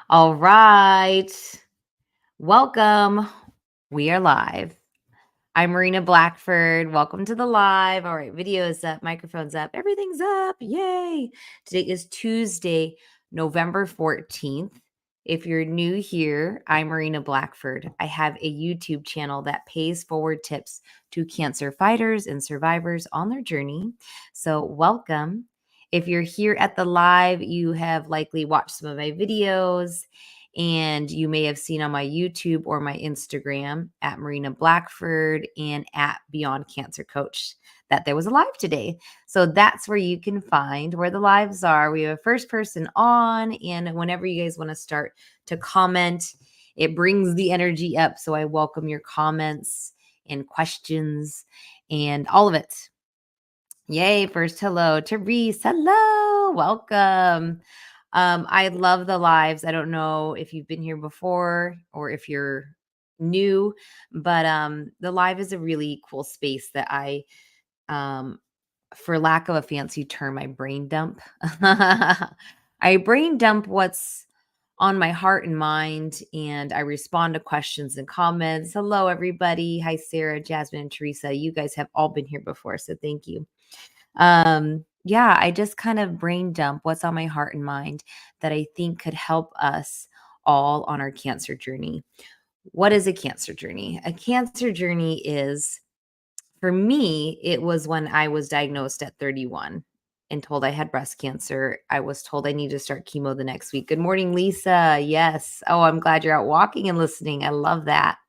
All right. Welcome. We are live. I'm Marina Blackford. Welcome to the live. All right. Video is up, microphone's up, everything's up. Yay. Today is Tuesday, November 14th. If you're new here, I'm Marina Blackford. I have a YouTube channel that pays forward tips to cancer fighters and survivors on their journey. So, welcome. If you're here at the live, you have likely watched some of my videos and you may have seen on my YouTube or my Instagram at Marina Blackford and at Beyond Cancer Coach that there was a live today. So that's where you can find where the lives are. We have a first person on, and whenever you guys want to start to comment, it brings the energy up. So I welcome your comments and questions and all of it. Yay. First, hello, Therese. Hello. Welcome. I love the lives. I don't know if you've been here before or if you're new, but the live is a really cool space that um, for lack of a fancy term, I brain dump. I brain dump what's on my heart and mind, and I respond to questions and comments. Hello, everybody. Hi, Sarah, Jasmine, and Teresa. You guys have all been here before, so thank you. Yeah, I just kind of brain dump what's on my heart and mind that I think could help us all on our cancer journey. What is a cancer journey? A cancer journey is, for me, it was when I was diagnosed at 31 and told I had breast cancer. I was told I needed to start chemo the next week. Good morning, Lisa. Yes. Oh, I'm glad you're out walking and listening. I love that.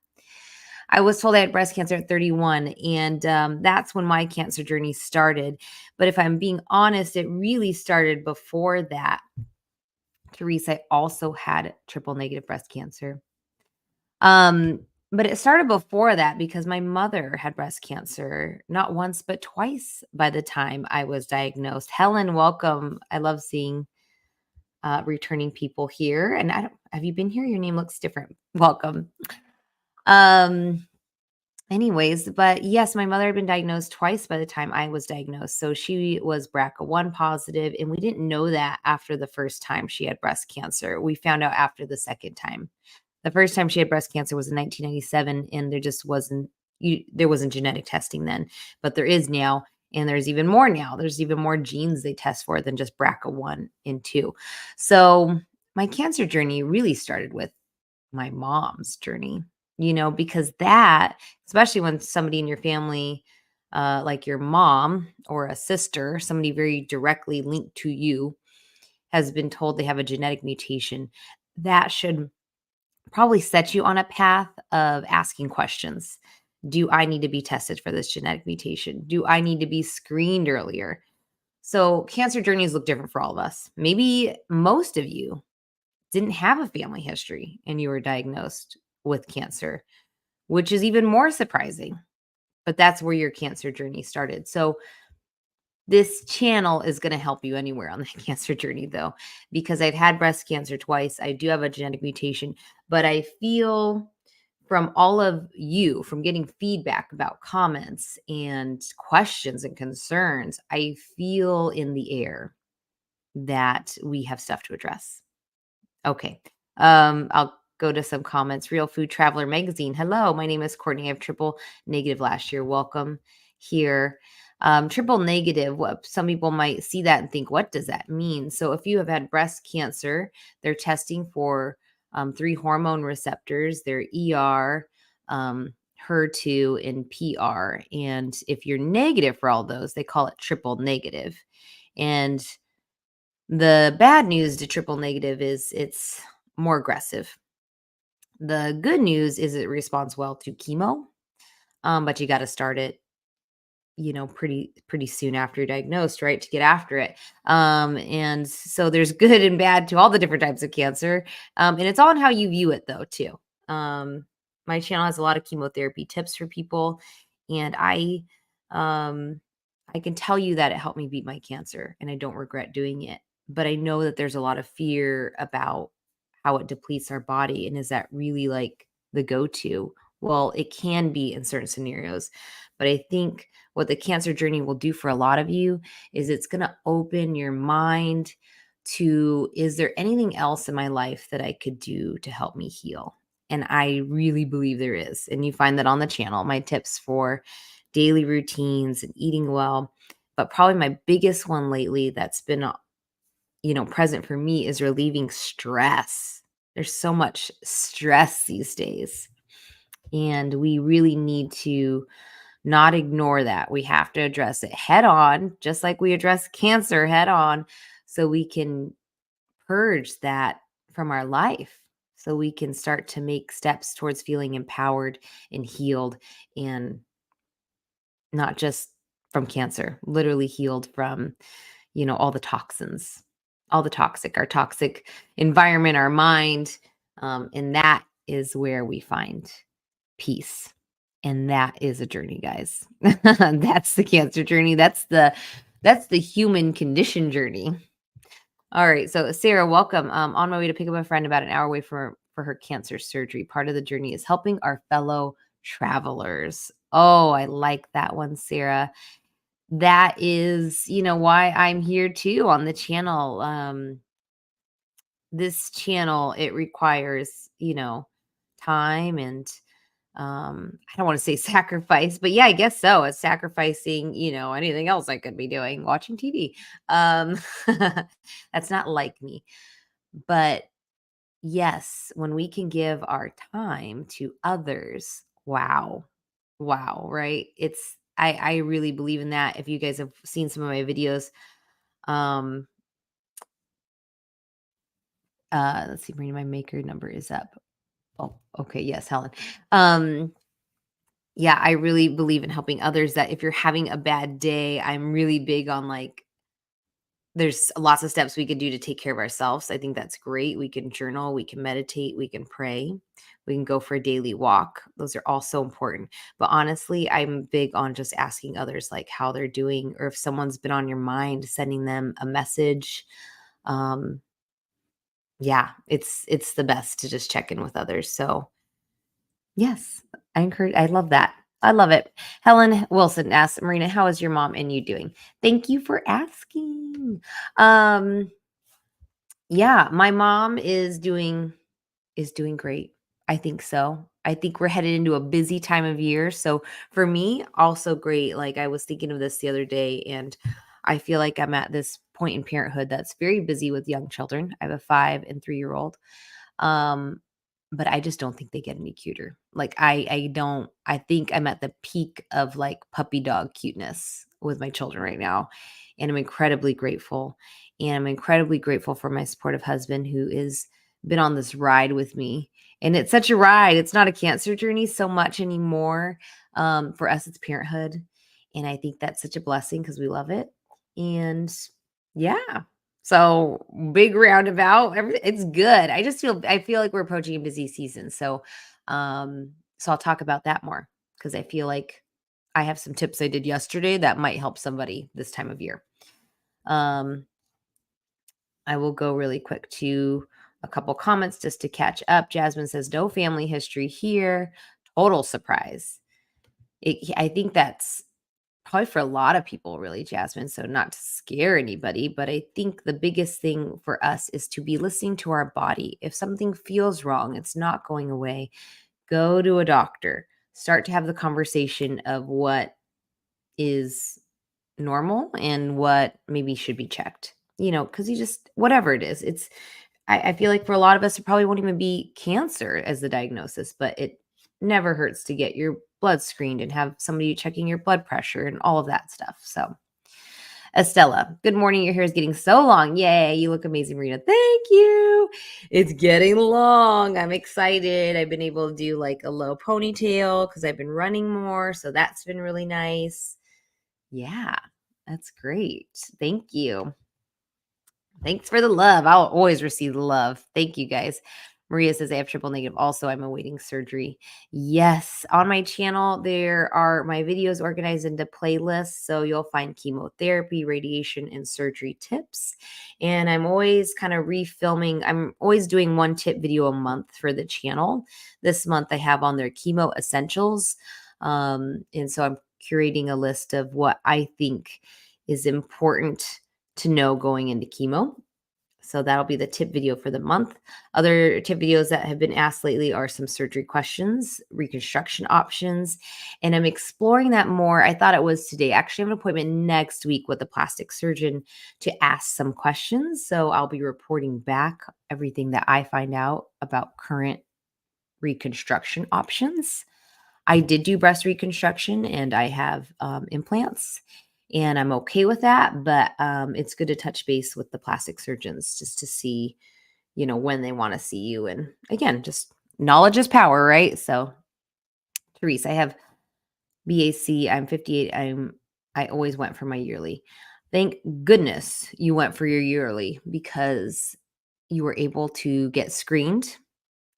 I was told I had breast cancer at 31, and that's when my cancer journey started. But if I'm being honest, it really started before that. Therese, I also had triple negative breast cancer. But it started before that because my mother had breast cancer, not once, but twice by the time I was diagnosed. Helen, welcome. I love seeing returning people here. And have you been here? Your name looks different. Welcome. Anyways, but yes, my mother had been diagnosed twice by the time I was diagnosed. So she was BRCA1 positive, and we didn't know that after the first time she had breast cancer. We found out after the second time. The first time she had breast cancer was in 1997, and there wasn't genetic testing then, but there is now, and there's even more now. There's even more genes they test for than just BRCA1 and 2. So my cancer journey really started with my mom's journey, because that, especially when somebody in your family, like your mom or a sister, somebody very directly linked to you, has been told they have a genetic mutation, that should probably set you on a path of asking questions. Do I need to be tested for this genetic mutation? Do I need to be screened earlier? So cancer journeys look different for all of us. Maybe most of you didn't have a family history and you were diagnosed with cancer, which is even more surprising. But that's where your cancer journey started. So this channel is going to help you anywhere on the cancer journey, though, because I've had breast cancer twice. I do have a genetic mutation, but I feel from all of you, from getting feedback about comments and questions and concerns, I feel in the air that we have stuff to address. Okay. I'll go to some comments. Real Food Traveler Magazine. Hello, my name is Courtney. I have triple negative last year. Welcome here. Triple negative, what some people might see that and think, what does that mean? So if you have had breast cancer, they're testing for 3 hormone receptors. They're ER, HER2, and PR. And if you're negative for all those, they call it triple negative. And the bad news to triple negative is it's more aggressive. The good news is it responds well to chemo, but you got to start it, pretty soon after you're diagnosed, right, to get after it. And so there's good and bad to all the different types of cancer, and it's all in how you view it, though, too. My channel has a lot of chemotherapy tips for people, and I can tell you that it helped me beat my cancer, and I don't regret doing it. But I know that there's a lot of fear about how it depletes our body, and is that really like the go-to? Well, it can be in certain scenarios, but I think what the cancer journey will do for a lot of you is it's going to open your mind to, is there anything else in my life that I could do to help me heal? And I really believe there is. And you find that on the channel, my tips for daily routines and eating well. But probably my biggest one lately that's been, present for me is relieving stress. There's so much stress these days. And we really need to not ignore that. We have to address it head on, just like we address cancer head on, so we can purge that from our life. So we can start to make steps towards feeling empowered and healed, and not just from cancer, literally healed from, all the toxins, all the our toxic environment, our mind. And that is where we find peace. And that is a journey, guys. That's the cancer journey. That's the human condition journey. All right. So Sarah, welcome. On my way to pick up a friend about an hour away for her cancer surgery. Part of the journey is helping our fellow travelers. Oh, I like that one, Sarah. That is, why I'm here too on the channel. This channel, it requires, time and I don't want to say sacrifice, but yeah, I guess so. It's sacrificing, anything else I could be doing, watching TV. Um, that's not like me. But yes, when we can give our time to others, wow. Wow, right? I really believe in that. If you guys have seen some of my videos, um, let's see, Marina, my maker number is up. Oh, okay, yes, Helen. Um, yeah, I really believe in helping others, that if you're having a bad day, I'm really big on like, there's lots of steps we could do to take care of ourselves. I think that's great. We can journal, we can meditate, we can pray, we can go for a daily walk. Those are all so important. But honestly, I'm big on just asking others like how they're doing, or if someone's been on your mind, sending them a message. Um, yeah, it's the best to just check in with others. So yes, I love that. I love it. Helen Wilson asks, Marina, how is your mom and you doing? Thank you for asking. Um, yeah, my mom is doing great. I think so. I think we're headed into a busy time of year. So for me, also great. Like I was thinking of this the other day, and I feel like I'm at this point in parenthood that's very busy with young children. I have a 5 and 3-year-old. Um, but I just don't think they get any cuter. Like I don't, I think I'm at the peak of like puppy dog cuteness with my children right now. And I'm incredibly grateful. And I'm incredibly grateful for my supportive husband who is been on this ride with me. And it's such a ride. It's not a cancer journey so much anymore. For us, it's parenthood. And I think that's such a blessing because we love it. And yeah. So big roundabout. It's good. I feel like we're approaching a busy season. So I'll talk about that more because I feel like I have some tips I did yesterday that might help somebody this time of year. Um, I will go really quick to a couple comments just to catch up. Jasmine says, no family history here. Total surprise. I think that's probably for a lot of people, really, Jasmine. So, not to scare anybody, but I think the biggest thing for us is to be listening to our body. If something feels wrong, it's not going away, go to a doctor. Start to have the conversation of what is normal and what maybe should be checked, because you just, whatever it is, I feel like for a lot of us, it probably won't even be cancer as the diagnosis, but it never hurts to get your blood screened and have somebody checking your blood pressure and all of that stuff. So, Estella, good morning. Your hair is getting so long. Yay. You look amazing, Marina. Thank you. It's getting long. I'm excited. I've been able to do like a low ponytail because I've been running more. So that's been really nice. Yeah, that's great. Thank you. Thanks for the love. I'll always receive the love. Thank you, guys. Maria says, I have triple negative. Also, I'm awaiting surgery. Yes, on my channel, there are my videos organized into playlists. So you'll find chemotherapy, radiation, and surgery tips. And I'm always kind of refilming. I'm always doing one tip video a month for the channel. This month, I have on there chemo essentials. And so I'm curating a list of what I think is important to know going into chemo. So that'll be the tip video for the month. Other tip videos that have been asked lately are some surgery questions, reconstruction options, and I'm exploring that more. I thought it was today. Actually, I have an appointment next week with a plastic surgeon to ask some questions. So I'll be reporting back everything that I find out about current reconstruction options. I did do breast reconstruction and I have implants and I'm okay with that. But it's good to touch base with the plastic surgeons just to see, when they want to see you. And again, just knowledge is power, right? So, Therese, I have BAC. I'm 58. I always went for my yearly. Thank goodness you went for your yearly because you were able to get screened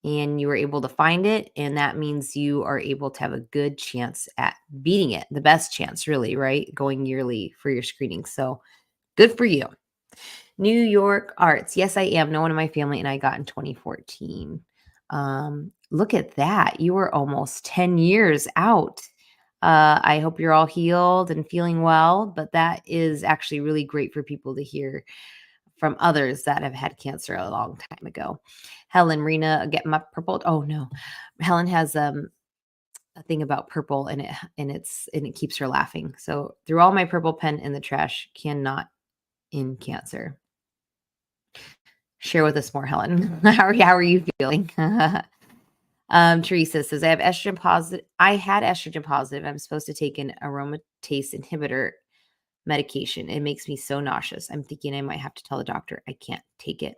and you were able to find it. And that means you are able to have a good chance at beating it, the best chance, really, right? Going yearly for your screening. So good for you. New York Arts. Yes, I am. No one in my family, and I got in 2014. Look at that. You were almost 10 years out. I hope you're all healed and feeling well, but that is actually really great for people to hear from others that have had cancer a long time ago. Helen, Marina, get my purple. Oh no, Helen has a thing about purple and it keeps her laughing. So threw all my purple pen in the trash. Cannot in cancer. Share with us more, Helen. How are you feeling? Teresa says, I have estrogen positive. I had estrogen positive. I'm supposed to take an aromatase inhibitor medication. It makes me so nauseous. I'm thinking I might have to tell the doctor I can't take it.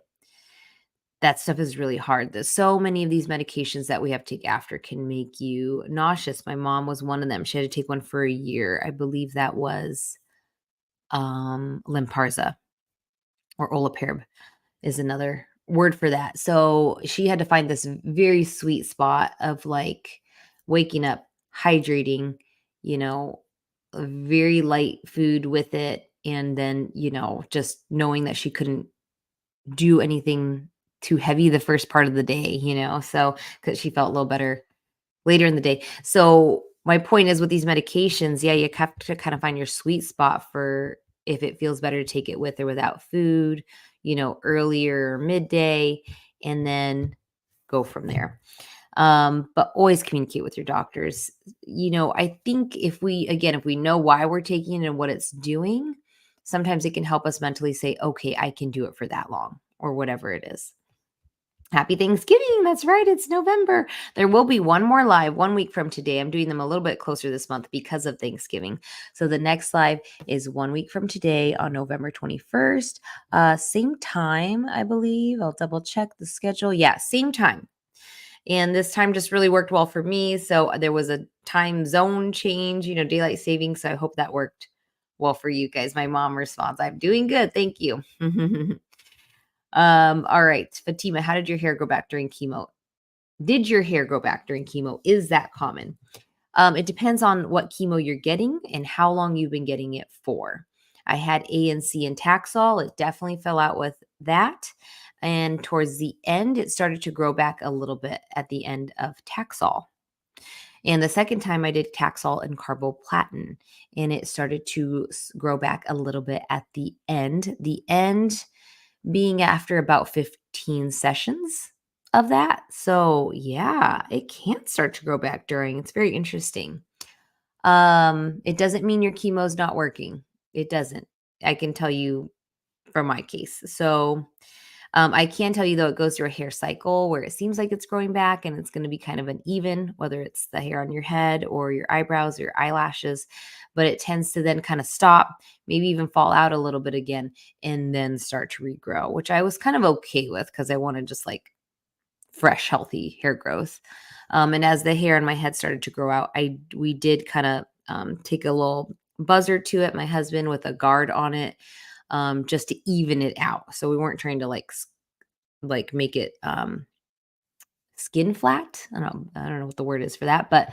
That stuff is really hard. There's so many of these medications that we have to take after can make you nauseous. My mom was one of them. She had to take one for a year. I believe that was Lynparza or Olaparib is another word for that. So she had to find this very sweet spot of like waking up, hydrating, a very light food with it. And then, just knowing that she couldn't do anything too heavy the first part of the day, so because she felt a little better later in the day. So my point is with these medications, yeah, you have to kind of find your sweet spot for if it feels better to take it with or without food, earlier, midday, and then go from there. But always communicate with your doctors. I think if we know why we're taking it and what it's doing, sometimes it can help us mentally say, okay, I can do it for that long or whatever it is. Happy Thanksgiving. That's right. It's November. There will be one more live 1 week from today. I'm doing them a little bit closer this month because of Thanksgiving. So the next live is 1 week from today on November 21st. Same time, I believe. I'll double check the schedule. Yeah, same time. And this time just really worked well for me. So there was a time zone change, daylight savings. So I hope that worked well for you guys. My mom responds, I'm doing good. Thank you. All right. Fatima, how did your hair grow back during chemo? Did your hair grow back during chemo? Is that common? It depends on what chemo you're getting and how long you've been getting it for. I had ANC and Taxol. It definitely fell out with that. And towards the end, it started to grow back a little bit at the end of Taxol. And the second time I did Taxol and carboplatin, and it started to grow back a little bit at the end. The end being after about 15 sessions of that. So yeah, it can start to grow back during. It's very interesting. It doesn't mean your chemo is not working. It doesn't. I can tell you from my case. So I can tell you though, it goes through a hair cycle where it seems like it's growing back and it's going to be kind of uneven, whether it's the hair on your head or your eyebrows or your eyelashes, but it tends to then kind of stop, maybe even fall out a little bit again, and then start to regrow, which I was kind of okay with because I wanted just like fresh, healthy hair growth. And as the hair on my head started to grow out, we did kind of take a little buzzer to it, my husband with a guard on it, just to even it out. So we weren't trying to like make it skin flat. I don't know what the word is for that, but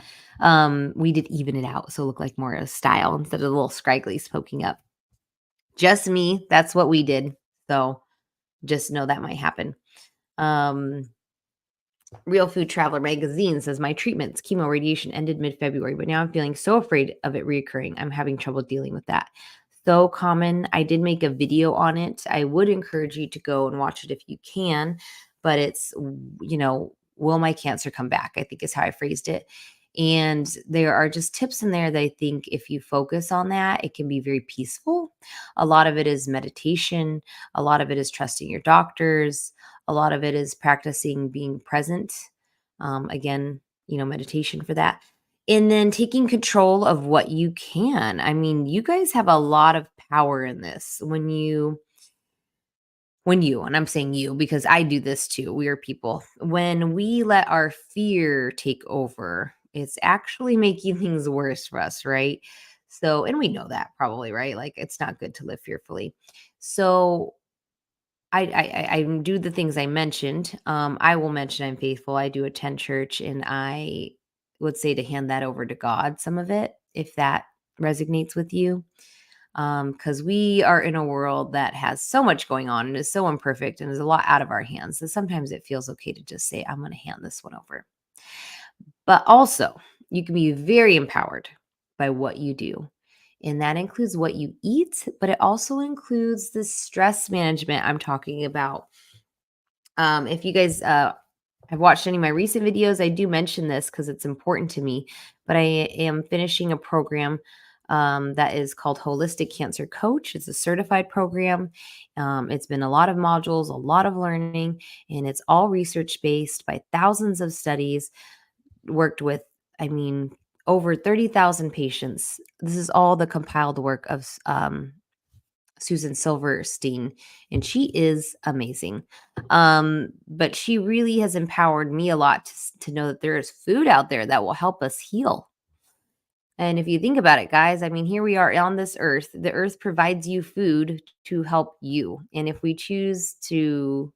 we did even it out so it looked like more of a style instead of the little scragglies poking up. Just me. That's what we did. So just know that might happen. Real Food Traveler Magazine says, my treatments, chemo radiation ended mid-February, but now I'm feeling so afraid of it reoccurring. I'm having trouble dealing with that. so common. I did make a video on it. I would encourage you to go and watch it if you can, but will my cancer come back? I think is how I phrased it. And there are just tips in there that I think if you focus on that, it can be very peaceful. A lot of it is meditation, a lot of it is trusting your doctors, a lot of it is practicing being present. Again, meditation for that. And then taking control of what you can. I mean, you guys have a lot of power in this and I'm saying you because I do this too. We are people. When we let our fear take over, it's actually making things worse for us, right? So, and we know that probably, right? Like it's not good to live fearfully. So, I do the things I mentioned. I will mention I'm faithful. I do attend church, and I would say to hand that over to God, some of it, if that resonates with you. Because we are in a world that has so much going on and is so imperfect and is a lot out of our hands that sometimes it feels okay to just say, I'm going to hand this one over. But also, you can be very empowered by what you do. And that includes what you eat, but it also includes the stress management I'm talking about. If you guys have watched any of my recent videos, I do mention this because it's important to me. But I am finishing a program that is called Holistic Cancer Coach. It's a certified program. It's been a lot of modules, a lot of learning, and it's all research based by thousands of studies. Worked with, I mean, over 30,000 patients. This is all the compiled work of Susan Silverstein, and she is amazing. But she really has empowered me a lot to know that there is food out there that will help us heal. And if you think about it, guys, I mean, here we are on this earth. The earth provides you food to help you. And if we choose to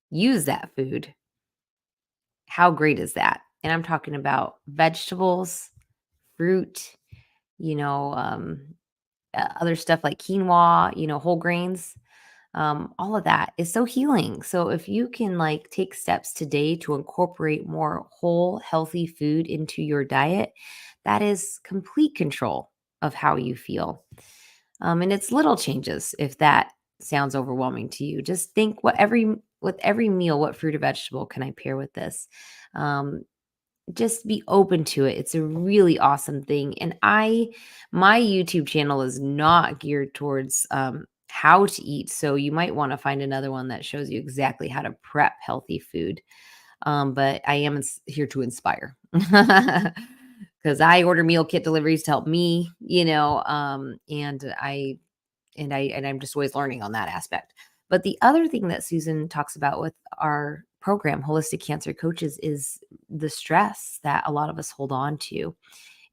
use that food, how great is that? And I'm talking about vegetables, fruit, you know, um, other stuff like quinoa, whole grains. All of that is so healing. So if you can like take steps today to incorporate more whole, healthy food into your diet, that is complete control of how you feel. And it's little changes if that sounds overwhelming to you. Just think with every meal, what fruit or vegetable can I pair with this? Um, just be open to it. It's a really awesome thing. And my YouTube channel is not geared towards how to eat. So you might want to find another one that shows you exactly how to prep healthy food. But I am here to inspire because I order meal kit deliveries to help me, and I'm just always learning on that aspect. But the other thing that Susan talks about with our program, Holistic Cancer Coaches, is the stress that a lot of us hold on to.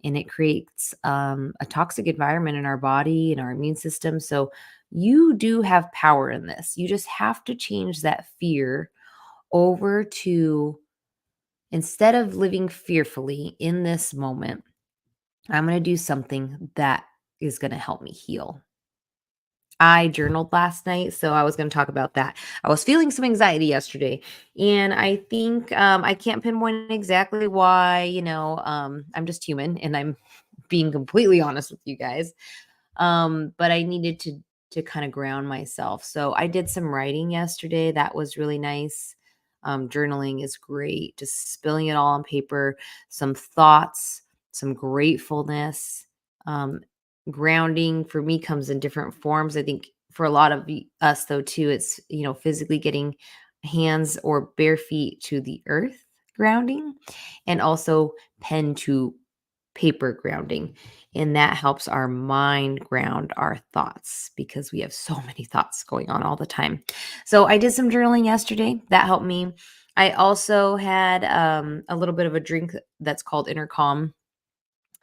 And it creates a toxic environment in our body and our immune system. So you do have power in this. You just have to change that fear over to instead of living fearfully in this moment, I'm going to do something that is going to help me heal. I journaled last night, so I was going to talk about that. I was feeling some anxiety yesterday, and I think I can't pinpoint exactly why. I'm just human, and I'm being completely honest with you guys. But I needed to kind of ground myself, so I did some writing yesterday. That was really nice. Journaling is great. Just spilling it all on paper, some thoughts, some gratefulness. Um, Grounding for me comes in different forms. I think for a lot of us though too, it's physically getting hands or bare feet to the earth grounding, and also pen to paper grounding. And that helps our mind ground our thoughts because we have so many thoughts going on all the time. So I did some journaling yesterday. That helped me. I also had a little bit of a drink that's called Intercom.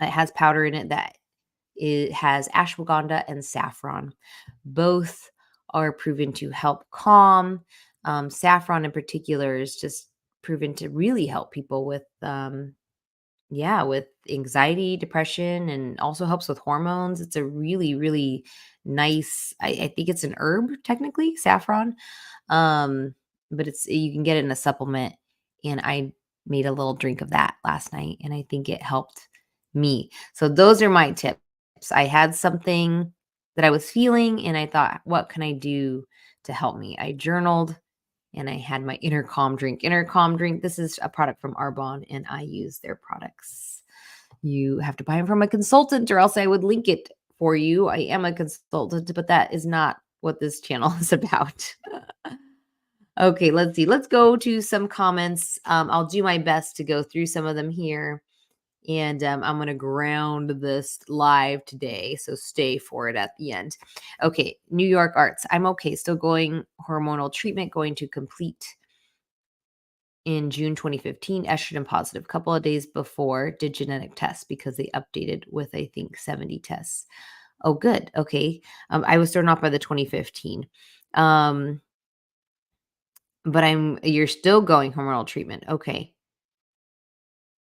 It has powder in it that it has ashwagandha and saffron. Both are proven to help calm. Saffron in particular is just proven to really help people with anxiety, depression, and also helps with hormones. It's a really, really nice, I think it's an herb technically, saffron. Um, but you can get it in a supplement. And I made a little drink of that last night and I think it helped me. So those are my tips. I had something that I was feeling, and I thought, what can I do to help me? I journaled and I had my inner calm drink. Inner calm drink, this is a product from Arbonne, and I use their products. You have to buy them from a consultant, or else I would link it for you. I am a consultant, but that is not what this channel is about. Okay, let's see. Let's go to some comments. I'll do my best to go through some of them here. And I'm going to ground this live today. So stay for it at the end. Okay, New York Arts. I'm okay. Still going hormonal treatment, going to complete in June 2015. Estrogen positive. Couple of days before, did genetic tests because they updated with, I think, 70 tests. Oh, good. Okay. I was thrown off by the 2015. But you're still going hormonal treatment. Okay.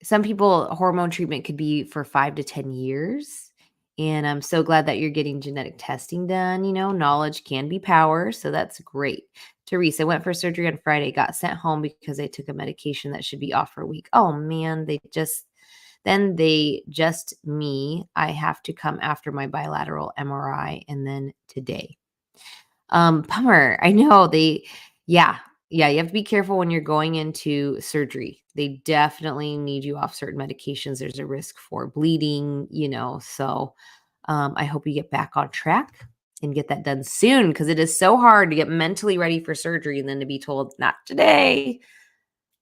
Some people, hormone treatment could be for 5 to 10 years. And I'm so glad that you're getting genetic testing done. Knowledge can be power. So that's great. Teresa, went for surgery on Friday, got sent home because I took a medication that should be off for a week. Oh man, me. I have to come after my bilateral MRI and then today. Bummer. I know yeah, you have to be careful when you're going into surgery. They definitely need you off certain medications. There's a risk for bleeding, so I hope you get back on track and get that done soon, because it is so hard to get mentally ready for surgery and then to be told not today.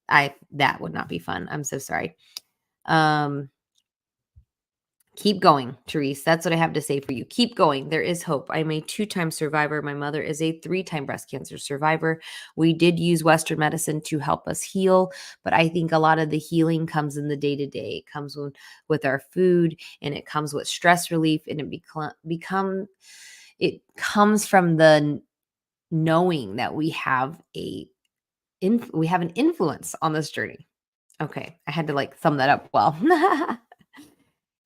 That would not be fun. I'm so sorry. Keep going, Therese. That's what I have to say for you. Keep going. There is hope. I'm a 2-time survivor. My mother is a 3-time breast cancer survivor. We did use Western medicine to help us heal, but I think a lot of the healing comes in the day-to-day. It comes with our food, and it comes with stress relief, and it comes from the knowing that we have an influence on this journey. Okay, I had to sum that up well.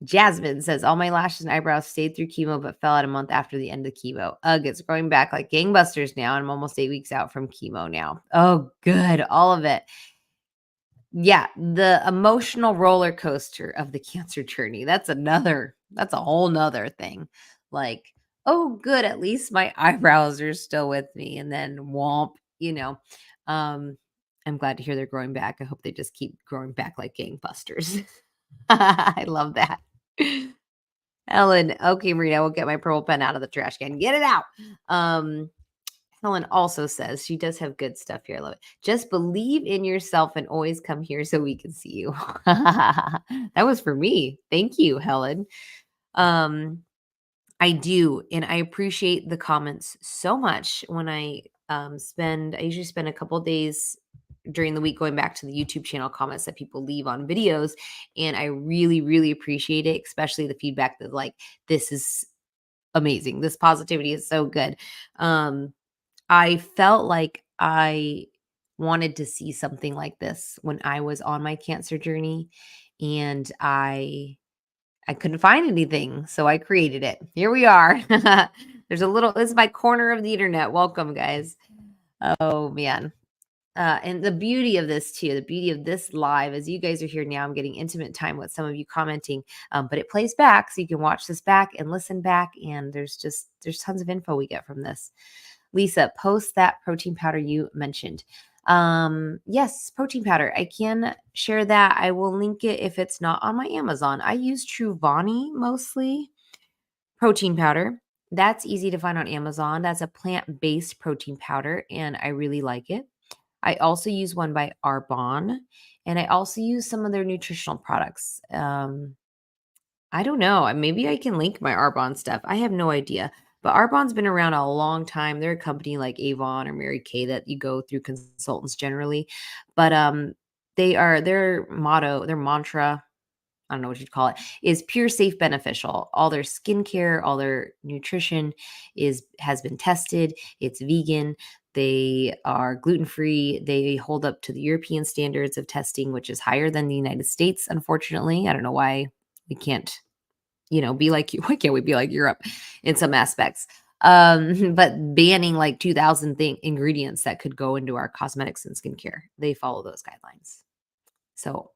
Jasmine says, all my lashes and eyebrows stayed through chemo, but fell out a month after the end of chemo. Ugh, it's growing back like gangbusters now. And I'm almost 8 weeks out from chemo now. Oh, good. All of it. Yeah. The emotional roller coaster of the cancer journey. That's a whole nother thing. Oh, good. At least my eyebrows are still with me. And then womp. I'm glad to hear they're growing back. I hope they just keep growing back like gangbusters. I love that. Helen, okay, Marina, I will get my purple pen out of the trash can. Get it out. Helen also says she does have good stuff here. I love it. Just believe in yourself and always come here so we can see you. That was for me. Thank you, Helen. I do, and I appreciate the comments so much. When I usually spend a couple days during the week going back to the YouTube channel comments that people leave on videos, and I really, really appreciate it, especially the feedback that this is amazing. This positivity is so good. I felt like I wanted to see something like this when I was on my cancer journey, and I couldn't find anything, so I created it. Here we are. This is my corner of the internet. Welcome, guys. Oh man. And the beauty of this too, the beauty of this live, as you guys are here now, I'm getting intimate time with some of you commenting, but it plays back, so you can watch this back and listen back. And there's tons of info we get from this. Lisa, post that protein powder you mentioned. Yes, protein powder. I can share that. I will link it if it's not on my Amazon. I use Truvani mostly. Protein powder. That's easy to find on Amazon. That's a plant-based protein powder, and I really like it. I also use one by Arbonne, and I also use some of their nutritional products. I don't know. Maybe I can link my Arbonne stuff. I have no idea. But Arbonne's been around a long time. They're a company like Avon or Mary Kay that you go through consultants generally. But their motto, their mantra, I don't know what you'd call it, is pure, safe, beneficial. All their skincare, all their nutrition has been tested. It's vegan. They are gluten-free. They hold up to the European standards of testing, which is higher than the United States, unfortunately. I don't know why we can't, be like you. Why can't we be like Europe in some aspects? But banning 2,000 ingredients that could go into our cosmetics and skincare. They follow those guidelines. So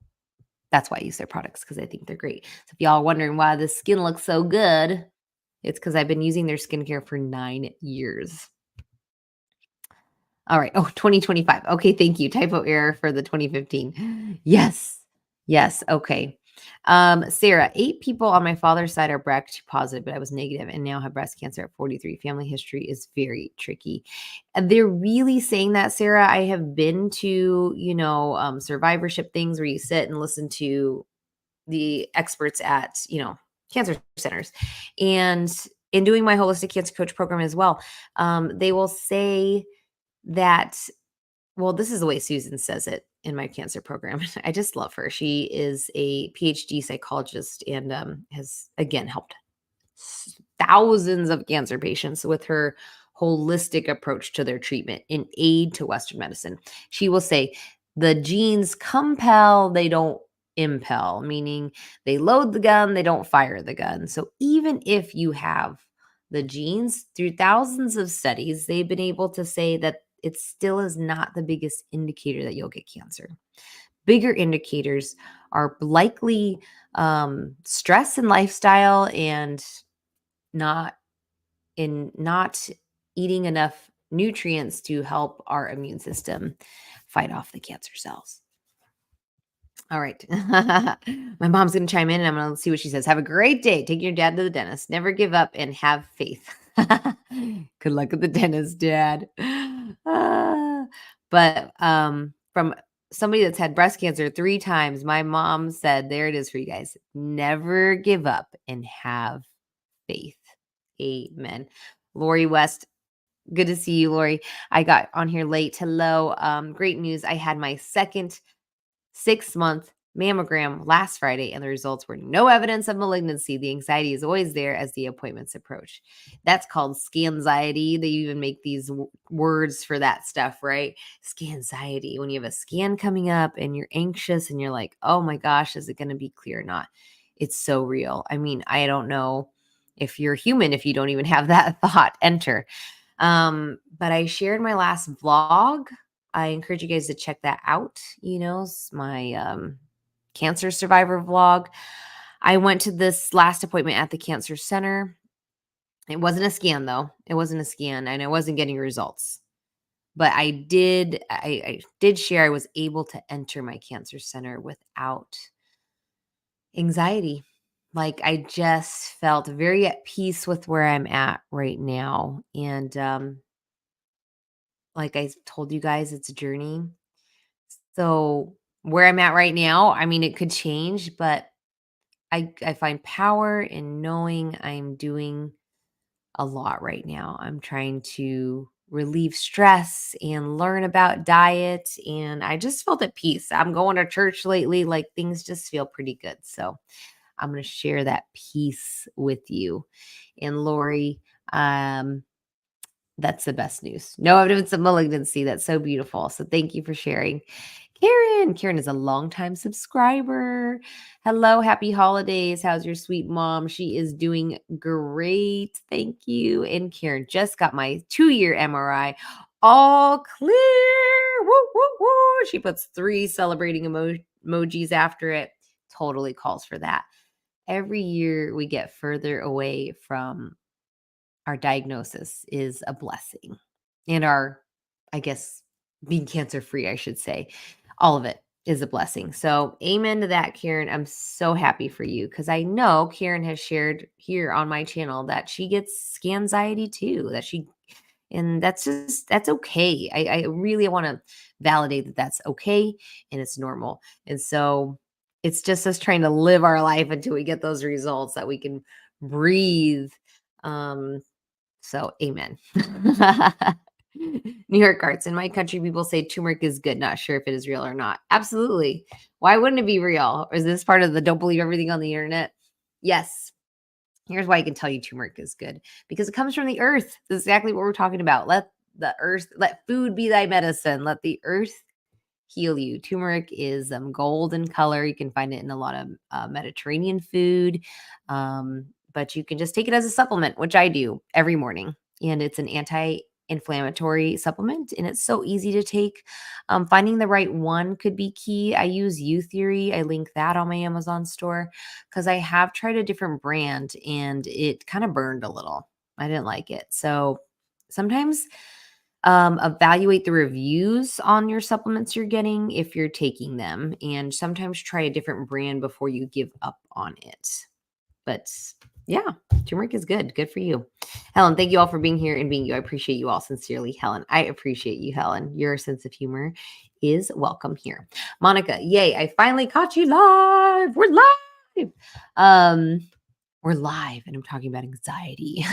that's why I use their products, because I think they're great. So if y'all are wondering why the skin looks so good, It's because I've been using their skincare for 9 years. All right. Oh, 2025. Okay, thank you. Typo error for the 2015. Yes. Yes. Okay. Sarah, 8 people on my father's side are BRCA2 positive, but I was negative and now have breast cancer at 43. Family history is very tricky. And they're really saying that, Sarah. I have been to, survivorship things where you sit and listen to the experts at, cancer centers. And in doing my holistic cancer coach program as well, they will say that, well, this is the way Susan says it in my cancer program. I just love her. She is a PhD psychologist and has, again, helped thousands of cancer patients with her holistic approach to their treatment in aid to Western medicine. She will say the genes compel, they don't impel, meaning they load the gun, they don't fire the gun. So even if you have the genes, through thousands of studies, they've been able to say that it still is not the biggest indicator that you'll get cancer. Bigger indicators are likely stress and lifestyle and not not eating enough nutrients to help our immune system fight off the cancer cells. All right. My mom's going to chime in and I'm going to see what she says. Have a great day. Take your dad to the dentist. Never give up and have faith. Good luck with the dentist, Dad. But from somebody that's had breast cancer 3 times, my mom said, there it is for you guys. Never give up and have faith. Amen. Lori West, good to see you, Lori. I got on here late. Hello. Great news. I had my second 6-month mammogram last Friday, and the results were no evidence of malignancy. The anxiety is always there as the appointments approach. That's called scanxiety. They even make these words for that stuff, right? Scanxiety. When you have a scan coming up and you're anxious and you're like, oh my gosh, is it going to be clear or not? It's so real. I mean, I don't know if you're human if you don't even have that thought enter. But I shared my last vlog. I encourage you guys to check that out. It's my cancer survivor vlog. I went to this last appointment at the cancer center. It wasn't a scan though. It wasn't a scan and I wasn't getting results. But I did share I was able to enter my cancer center without anxiety. Like I just felt very at peace with where I'm at right now. And like I told you guys, it's a journey. So where I'm at right now, I mean, it could change, but I find power in knowing I'm doing a lot right now. I'm trying to relieve stress and learn about diet. And I just felt at peace. I'm going to church lately. Like things just feel pretty good. So I'm going to share that peace with you. And Lori, that's the best news. No evidence of malignancy. That's so beautiful. So thank you for sharing. Karen is a longtime subscriber. Hello, happy holidays. How's your sweet mom? She is doing great. Thank you. And Karen just got my 2-year MRI. All clear. Woo, woo, woo. She puts 3 celebrating emojis after it. Totally calls for that. Every year we get further away from our diagnosis is a blessing. And I guess, being cancer free, I should say. All of it is a blessing. So, amen to that, Karen. I'm so happy for you because I know Karen has shared here on my channel that she gets scanxiety too. And that's okay. I really want to validate that that's okay and it's normal. And so, it's just us trying to live our life until we get those results that we can breathe. So, amen. New York Arts. In my country, people say turmeric is good. Not sure if it is real or not. Absolutely. Why wouldn't it be real? Or is this part of the don't believe everything on the internet? Yes. Here's why I can tell you turmeric is good. Because it comes from the earth. That's exactly what we're talking about. Let food be thy medicine. Let the earth heal you. Turmeric is golden color. You can find it in a lot of Mediterranean food. But you can just take it as a supplement, which I do every morning. And it's an anti-inflammatory supplement, and it's so easy to take. Finding the right one could be key. I use U Theory. I link that on my Amazon store because I have tried a different brand and it kind of burned a little. I didn't like it. So sometimes evaluate the reviews on your supplements you're getting if you're taking them, and sometimes try a different brand before you give up on it. But yeah, turmeric is good. Good for you. Helen, thank you all for being here and being you. I appreciate you all sincerely. Helen, I appreciate you, Helen. Your sense of humor is welcome here. Monica, yay, I finally caught you live. We're live. We're live and I'm talking about anxiety.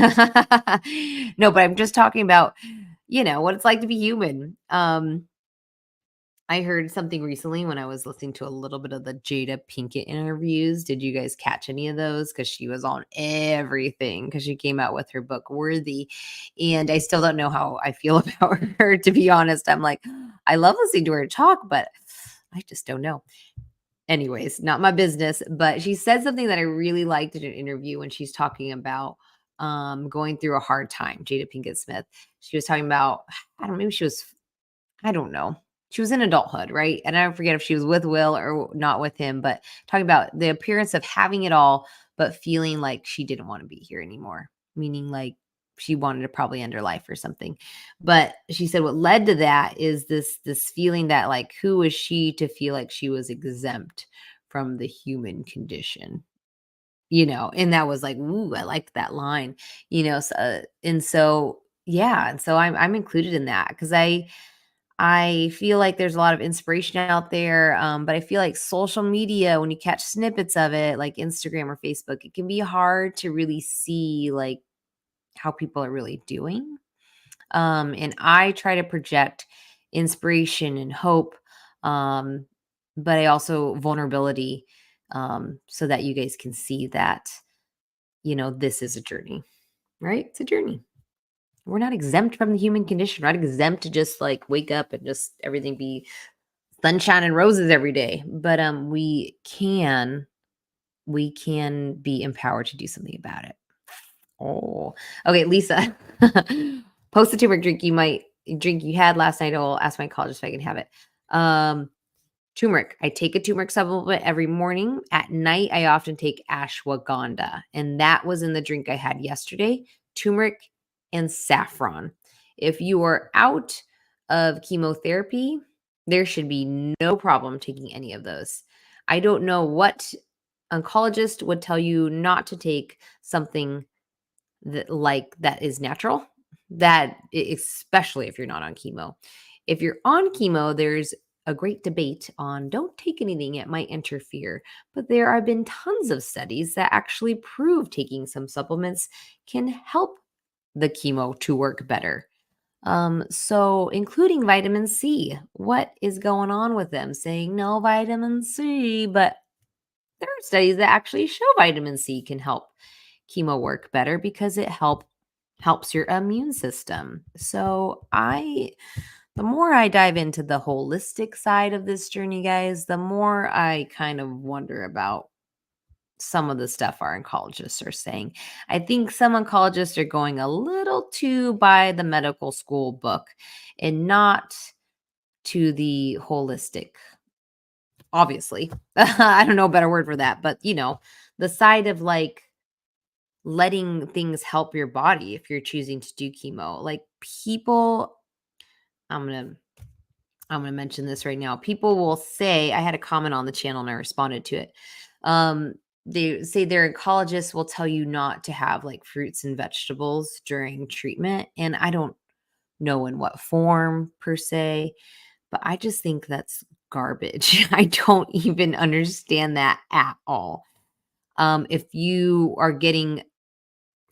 No, but I'm just talking about, what it's like to be human. I heard something recently when I was listening to a little bit of the Jada Pinkett interviews. Did you guys catch any of those? Because she was on everything because she came out with her book Worthy. And I still don't know how I feel about her, to be honest. I'm like, I love listening to her talk, but I just don't know. Anyways, not my business. But she said something that I really liked in an interview when she's talking about going through a hard time. Jada Pinkett Smith. She was talking about, I don't know. She was in adulthood, right? And I forget if she was with Will or not with him, but talking about the appearance of having it all, but feeling like she didn't want to be here anymore, meaning like she wanted to probably end her life or something. But she said what led to that is this feeling that like, who was she to feel like she was exempt from the human condition? And that was like, ooh, I liked that line, yeah, and so I'm included in that because I feel like there's a lot of inspiration out there, but I feel like social media, when you catch snippets of it, like Instagram or Facebook, it can be hard to really see like how people are really doing. And I try to project inspiration and hope, um, but I also vulnerability, so that you guys can see that, this is a journey, right? It's a journey. We're not exempt from the human condition. We're not exempt to just like wake up and just everything be sunshine and roses every day, but we can be empowered to do something about it. Oh, okay, Lisa. Post the turmeric drink you had last night. I'll ask my college if I can have it. um Turmeric. I take a turmeric supplement every morning. At night, I often take ashwagandha, and that was in the drink I had yesterday. Turmeric and saffron. If you are out of chemotherapy, there should be no problem taking any of those. I don't know what oncologist would tell you not to take something that is natural, especially if you're not on chemo. If you're on chemo, there's a great debate on don't take anything, it might interfere. But there have been tons of studies that actually prove taking some supplements can help the chemo to work better. So including vitamin C. What is going on with them saying no vitamin C? But there are studies that actually show vitamin C can help chemo work better because it helps your immune system. So the more I dive into the holistic side of this journey, guys, the more I kind of wonder about some of the stuff our oncologists are saying. I think some oncologists are going a little too by the medical school book and not to the holistic. Obviously, I don't know a better word for that, but the side of like letting things help your body if you're choosing to do chemo. Like people, I'm gonna I'm gonna mention this right now. People will say, I had a comment on the channel and I responded to it. Um, they say their oncologists will tell you not to have like fruits and vegetables during treatment. And I don't know in what form per se, but I just think that's garbage. I don't even understand that at all. If you are getting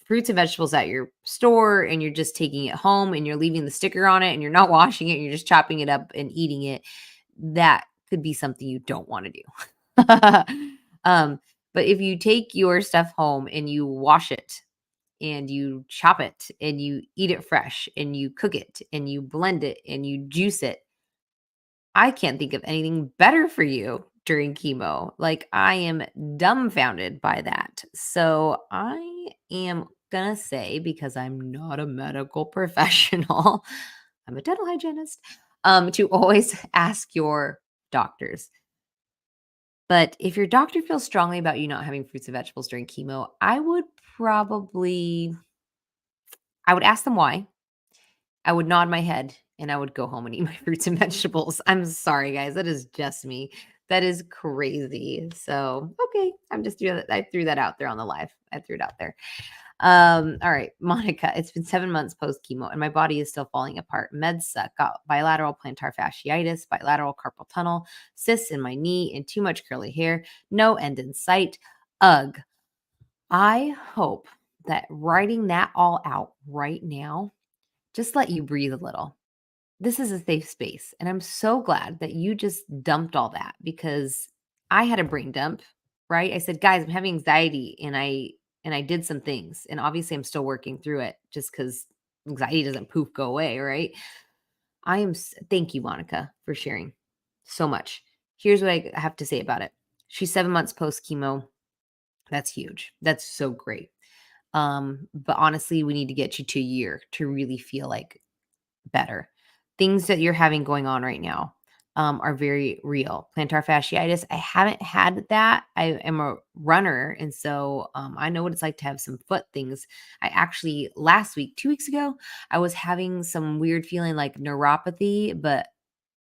fruits and vegetables at your store and you're just taking it home and you're leaving the sticker on it and you're not washing it and you're just chopping it up and eating it, that could be something you don't want to do. um, but if you take your stuff home and you wash it and you chop it and you eat it fresh and you cook it and you blend it and you juice it, I can't think of anything better for you during chemo. Like I am dumbfounded by that. So I am gonna say, because I'm not a medical professional, I'm a dental hygienist, to always ask your doctors. But if your doctor feels strongly about you not having fruits and vegetables during chemo, probably I would ask them why. I would nod my head and I would go home and eat my fruits and vegetables. I'm sorry, guys. That is just me. That is crazy. So, okay. I threw that out there on the live. I threw it out there. All right, Monica, it's been 7 months post chemo and my body is still falling apart. Meds suck. Got bilateral plantar fasciitis, bilateral carpal tunnel, cysts in my knee, and too much curly hair. No end in sight. Ugh. I hope that writing that all out right now just let you breathe a little. This is a safe space. And I'm so glad that you just dumped all that because I had a brain dump, right? I said, guys, I'm having anxiety and I did some things. And obviously I'm still working through it just because anxiety doesn't poof go away, right? Thank you, Monica, for sharing so much. Here's what I have to say about it. She's 7 months post chemo. That's huge. That's so great. But honestly, we need to get you to a year to really feel like better. Things that you're having going on right now are very real. Plantar fasciitis, I haven't had that. I am a runner. And so I know what it's like to have some foot things. I actually, last week, 2 weeks ago, I was having some weird feeling like neuropathy, but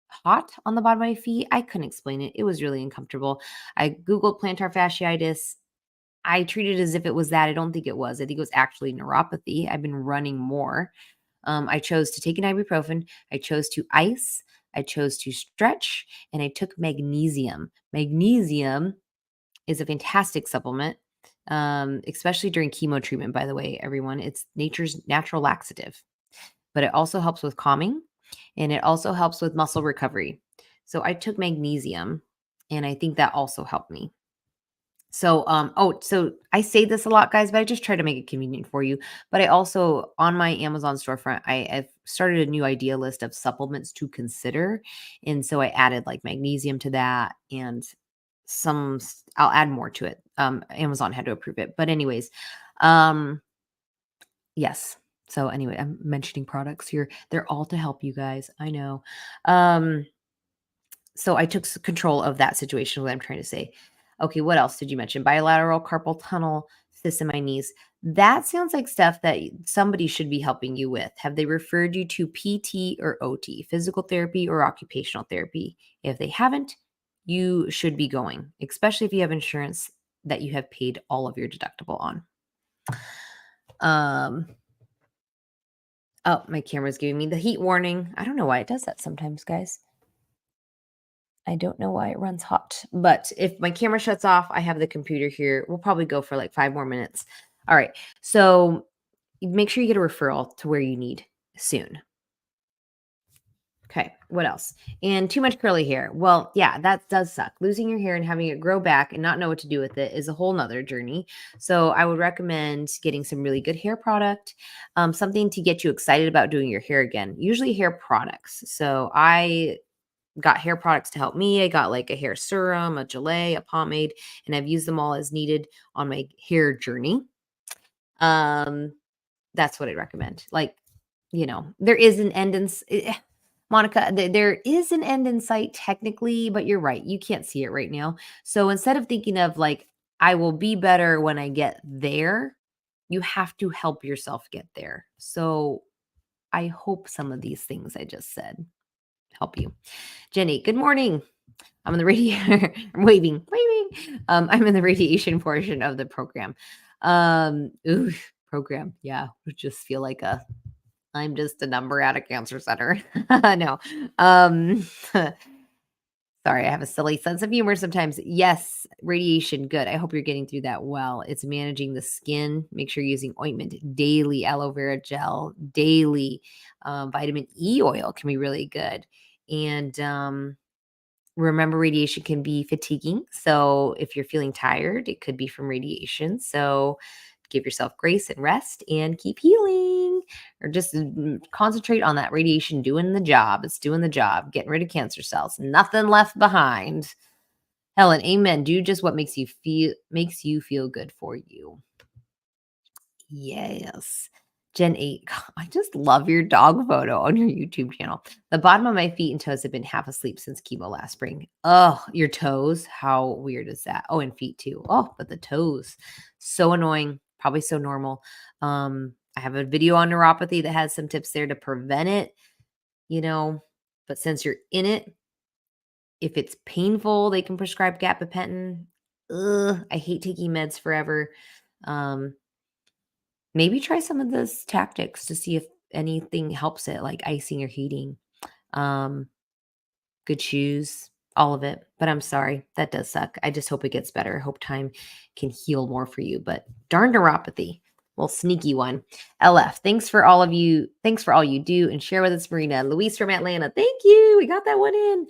hot on the bottom of my feet. I couldn't explain it. It was really uncomfortable. I Googled plantar fasciitis. I treated it as if it was that. I don't think it was. I think it was actually neuropathy. I've been running more. I chose to take an ibuprofen. I chose to ice. I chose to stretch, and I took magnesium. Magnesium is a fantastic supplement, especially during chemo treatment, by the way, everyone. It's nature's natural laxative, but it also helps with calming and it also helps with muscle recovery. So I took magnesium, and I think that also helped me. So I say this a lot, guys, but I just try to make it convenient for you. But I also, on my Amazon storefront, I've started a new idea list of supplements to consider. And so I added like magnesium to that and I'll add more to it. Amazon had to approve it. But anyways, um, yes. So anyway, I'm mentioning products here. They're all to help you guys. I know. Um, so I took control of that situation, what I'm trying to say. Okay, what else did you mention? Bilateral carpal tunnel, cysts in my knees. That sounds like stuff that somebody should be helping you with. Have they referred you to PT or OT, physical therapy or occupational therapy? If they haven't, you should be going, especially if you have insurance that you have paid all of your deductible on. Um, oh, my camera's giving me the heat warning. I don't know why it does that sometimes, guys. I don't know why it runs hot, but if my camera shuts off, I have the computer here. We'll probably go for like 5 more minutes. All right. So make sure you get a referral to where you need soon. Okay. What else? And too much curly hair. Well, yeah, that does suck. Losing your hair and having it grow back and not know what to do with it is a whole nother journey. So I would recommend getting some really good hair product, something to get you excited about doing your hair again, usually hair products. So I got hair products to help me. I got like a hair serum, a gelée, a pomade, and I've used them all as needed on my hair journey. Um, that's what I recommend. Like, there is an end Monica, there is an end in sight technically, but you're right. You can't see it right now. So instead of thinking of like, I will be better when I get there, you have to help yourself get there. So I hope some of these things I just said help you. Jenny, good morning. I'm in the I'm waving. I'm in the radiation portion of the program. Program. Yeah, would just feel like I'm just a number at a cancer center. No. Sorry, I have a silly sense of humor sometimes. Yes, radiation, good. I hope you're getting through that well. It's managing the skin. Make sure you're using ointment daily, aloe vera gel daily. Vitamin E oil can be really good. And remember, radiation can be fatiguing. So if you're feeling tired, it could be from radiation. So give yourself grace and rest and keep healing, or just concentrate on that radiation doing the job. It's doing the job, getting rid of cancer cells, nothing left behind. Helen, amen. Do just what makes you feel good for you. Yes. Gen 8. I just love your dog photo on your YouTube channel. The bottom of my feet and toes have been half asleep since chemo last spring. Oh, your toes? How weird is that? Oh, and feet too. Oh, but the toes. So annoying. Probably so normal. I have a video on neuropathy that has some tips there to prevent it, you know, but since you're in it, if it's painful, they can prescribe gabapentin. Ugh, I hate taking meds forever. Um, Maybe try some of those tactics to see if anything helps it, like icing or heating. Um, Good shoes, all of it. But I'm sorry, that does suck. I just hope it gets better. I hope time can heal more for you. But darn neuropathy, little sneaky one. LF, thanks for all of you. Thanks for all you do and share with us, Marina. Luis from Atlanta, thank you. We got that one in.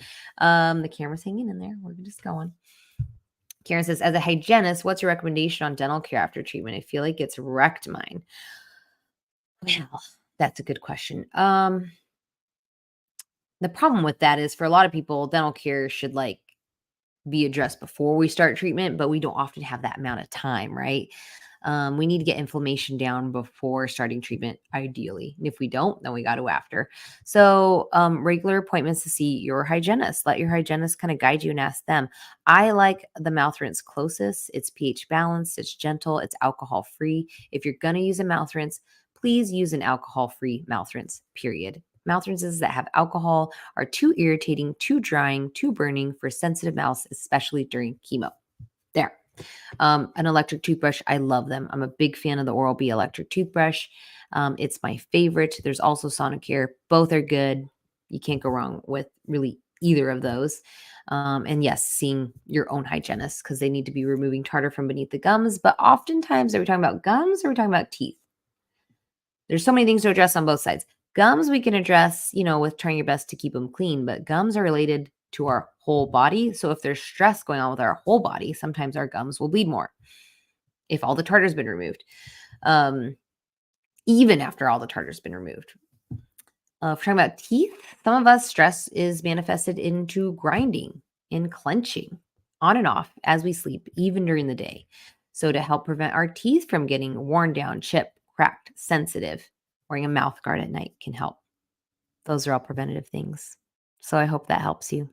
The camera's hanging in there. We're just going. Karen says, as a hygienist, what's your recommendation on dental care after treatment? I feel like it's wrecked mine. Well, that's a good question. The problem with that is for a lot of people, dental care should like be addressed before we start treatment, but we don't often have that amount of time, right? We need to get inflammation down before starting treatment, ideally. And if we don't, then we got to after. So, regular appointments to see your hygienist. Let your hygienist kind of guide you and ask them. I like the mouth rinse closest. It's pH balanced, it's gentle, it's alcohol free. If you're going to use a mouth rinse, please use an alcohol free mouth rinse, period. Mouth rinses that have alcohol are too irritating, too drying, too burning for sensitive mouths, especially during chemo. There. An electric toothbrush, I love them. I'm a big fan of the Oral-B electric toothbrush. It's my favorite. There's also Sonicare. Both are good. You can't go wrong with really either of those. And yes, seeing your own hygienist because they need to be removing tartar from beneath the gums. But oftentimes, are we talking about gums or are we talking about teeth? There's so many things to address on both sides. Gums we can address, with trying your best to keep them clean, but gums are related to our whole body. So if there's stress going on with our whole body, sometimes our gums will bleed more if all the tartar's been removed. Even after all the tartar's been removed. If we're talking about teeth, some of us stress is manifested into grinding and clenching on and off as we sleep, even during the day. So to help prevent our teeth from getting worn down, chipped, cracked, sensitive, wearing a mouth guard at night can help. Those are all preventative things. So I hope that helps you.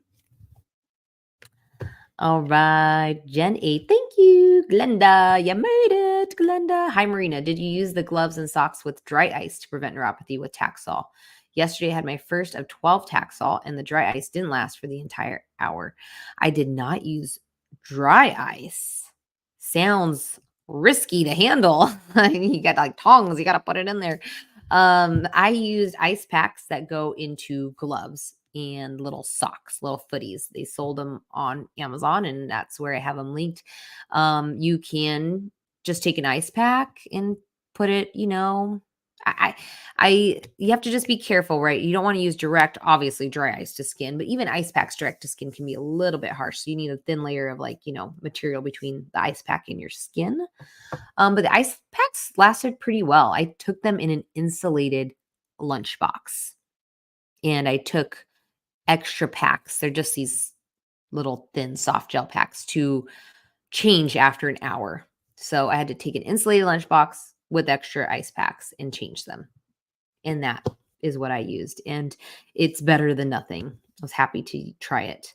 All right, Gen 8. Thank you, Glenda. You made it, Glenda. Hi, Marina. Did you use the gloves and socks with dry ice to prevent neuropathy with Taxol? Yesterday, I had my first of 12 Taxol, and the dry ice didn't last for the entire hour. I did not use dry ice. Sounds risky to handle. You got like tongs, you got to put it in there. I used ice packs that go into gloves and little socks, little footies. They sold them on Amazon, and that's where I have them linked. You can just take an ice pack and put it, you have to just be careful, right? You don't want to use direct, obviously, dry ice to skin, but even ice packs direct to skin can be a little bit harsh. So you need a thin layer of material between the ice pack and your skin. But the ice packs lasted pretty well. I took them in an insulated lunchbox, and I took extra packs. They're just these little thin soft gel packs to change after an hour. So I had to take an insulated lunchbox with extra ice packs and change them. And that is what I used. And it's better than nothing. I was happy to try it.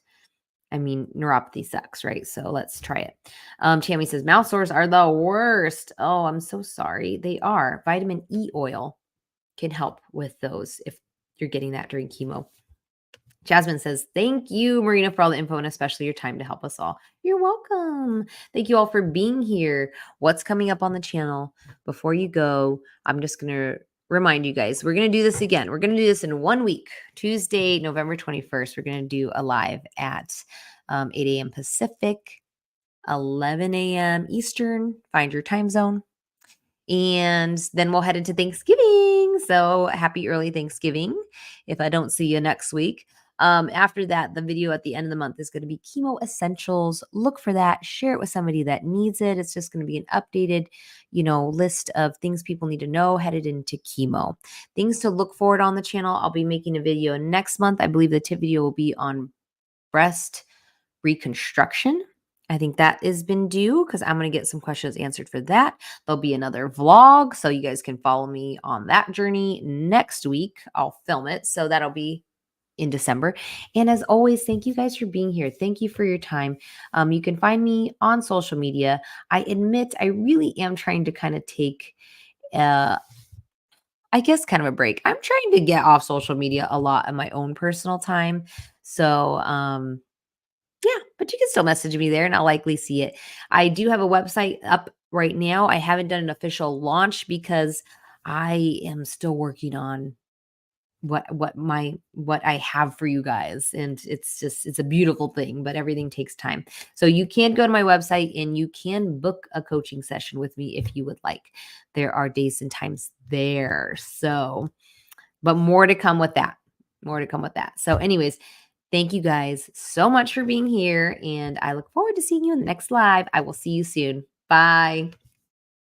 I mean, neuropathy sucks, right? So let's try it. Tammy says, mouth sores are the worst. Oh, I'm so sorry. They are. Vitamin E oil can help with those if you're getting that during chemo. Jasmine says, thank you, Marina, for all the info and especially your time to help us all. You're welcome. Thank you all for being here. What's coming up on the channel? Before you go, I'm just going to remind you guys, we're going to do this again. We're going to do this in 1 week, Tuesday, November 21st. We're going to do a live at 8 a.m. Pacific, 11 a.m. Eastern. Find your time zone. And then we'll head into Thanksgiving. So happy early Thanksgiving if I don't see you next week. After that, the video at the end of the month is going to be chemo essentials. Look for that. Share it with somebody that needs it. It's just going to be an updated, list of things people need to know headed into chemo. Things to look forward on the channel. I'll be making a video next month. I believe the tip video will be on breast reconstruction. I think that has been due because I'm going to get some questions answered for that. There'll be another vlog, so you guys can follow me on that journey next week. I'll film it, so that'll be in December. And as always, thank you guys for being here. Thank you for your time. You can find me on social media. I admit I really am trying to kind of take, I guess, kind of a break. I'm trying to get off social media a lot in my own personal time. So, yeah, but you can still message me there and I'll likely see it. I do have a website up right now. I haven't done an official launch because I am still working on what I have for you guys, and it's a beautiful thing, but everything takes time. So you can go to my website and you can book a coaching session with me if you would like. There are days and times there. So, but more to come with that. More to come with that. So anyways, thank you guys so much for being here, and I look forward to seeing you in the next live. I will see you soon. Bye.